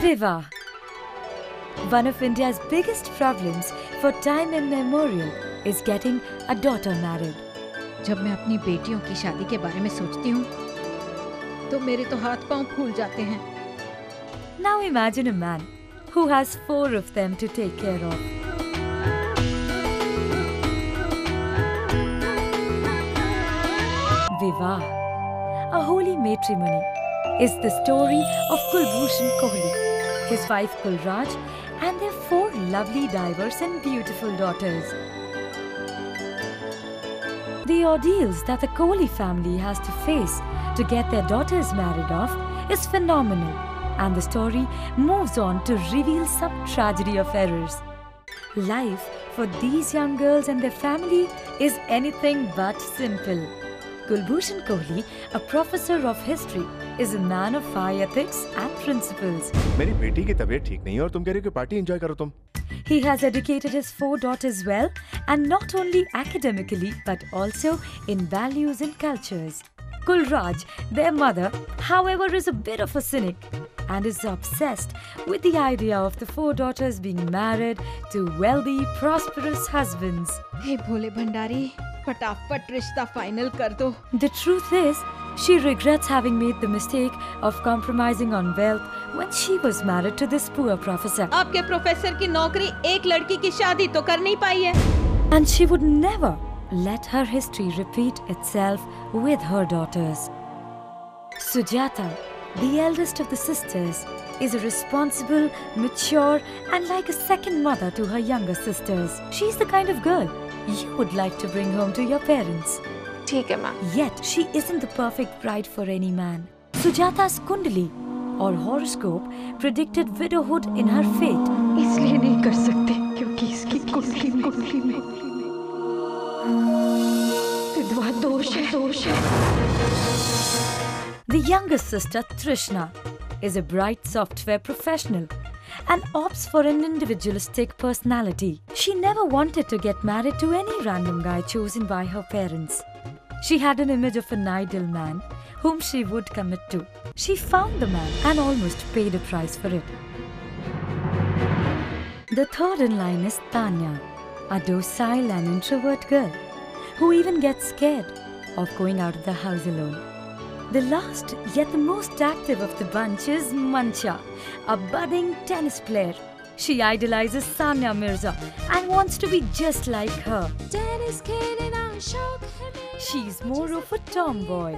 Vivah. One of India's biggest problems for time immemorial is getting a daughter married. जब मैं अपनी बेटियों की शादी के बारे में सोचती हूँ तो मेरे तो हाथ पांव फूल जाते हैं। Now imagine a man who has 4 of them to take care of. Vivah, a holy matrimony, is the story of Kulbhushan Kohli, his wife Kulraj, and their 4 lovely, diverse and beautiful daughters. The ordeals that the Kohli family has to face to get their daughters married off is phenomenal, and the story moves on to reveal some tragedy of errors. Life for these young girls and their family is anything but simple. Kulbhushan Kohli, a professor of history, is a man of high ethics and principles. मेरी बेटी की तबीयत ठीक नहीं है और तुम कह रही हो कि पार्टी एंजॉय करो तुम। He has educated his 4 daughters well, and not only academically but also in values and cultures. Kulraj, their mother, however, is a bit of a cynic and is obsessed with the idea of the 4 daughters being married to wealthy, prosperous husbands. हे भोले भंडारी, फटाफट रिश्ता final कर दो। The truth is, she regrets having made the mistake of compromising on wealth when she was married to this poor professor. आपके professor की नौकरी एक लड़की की शादी तो कर नहीं पाई है। And she would never let her history repeat itself with her daughters. Sujata, the eldest of the sisters, is a responsible, mature and like a second mother to her younger sisters. She's the kind of girl you would like to bring home to your parents. ठीक है माँ। Yet she isn't the perfect bride for any man. Sujata's Kundali or horoscope predicted widowhood in her fate. इसलिए नहीं कर सकते क्योंकि इसकी कुंडली में विधवा दोष है। The youngest sister, Trishna, is a bright software professional and opts for an individualistic personality. She never wanted to get married to any random guy chosen by her parents. She had an image of an ideal man whom she would commit to. She found the man and almost paid a price for it. The third in line is Tanya, a docile and introvert girl who even gets scared of going out of the house alone. The last, yet the most active of the bunch is Mancha, a budding tennis player. She idolizes Sania Mirza and wants to be just like her. She's more of a tomboy.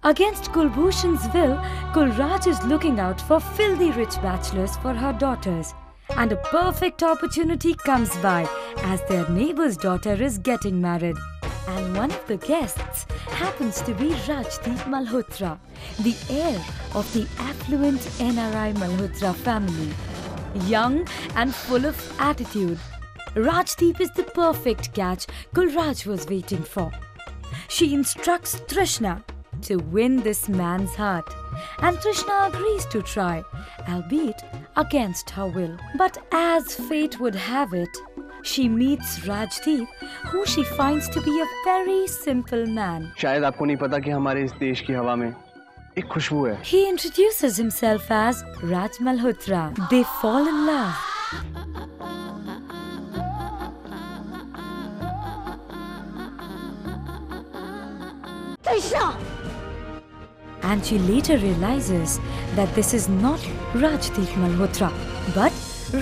Against Kulbhushan's will, Kulraj is looking out for filthy rich bachelors for her daughters. And a perfect opportunity comes by as their neighbor's daughter is getting married. And one of the guests happens to be Rajdeep Malhotra, the heir of the affluent NRI Malhotra family. Young and full of attitude, Rajdeep is the perfect catch Kulraj was waiting for. She instructs Trishna to win this man's heart, and Trishna agrees to try, albeit against her will. But as fate would have it, she meets Rajdeep, who she finds to be a very simple man. शायद आपको नहीं पता कि हमारे इस देश की हवा में एक खुशबू है। He introduces himself as Raj Malhotra. They fall in love. Trishna! And she later realizes that this is not Rajdeep Malhotra, but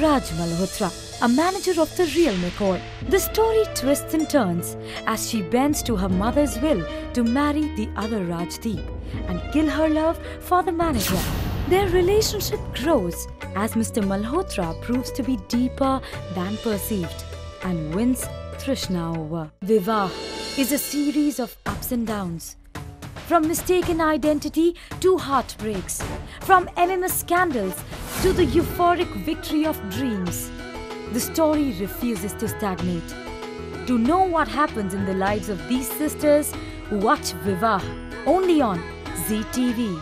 Raj Malhotra, a manager of the real McCoy. The story twists and turns as she bends to her mother's will to marry the other Rajdeep and kill her love for the manager. Their relationship grows as Mr. Malhotra proves to be deeper than perceived and wins Trishna over. Vivah is a series of ups and downs. From mistaken identity to heartbreaks, from MMS scandals to the euphoric victory of dreams, the story refuses to stagnate. To know what happens in the lives of these sisters, watch Vivah only on Zee TV.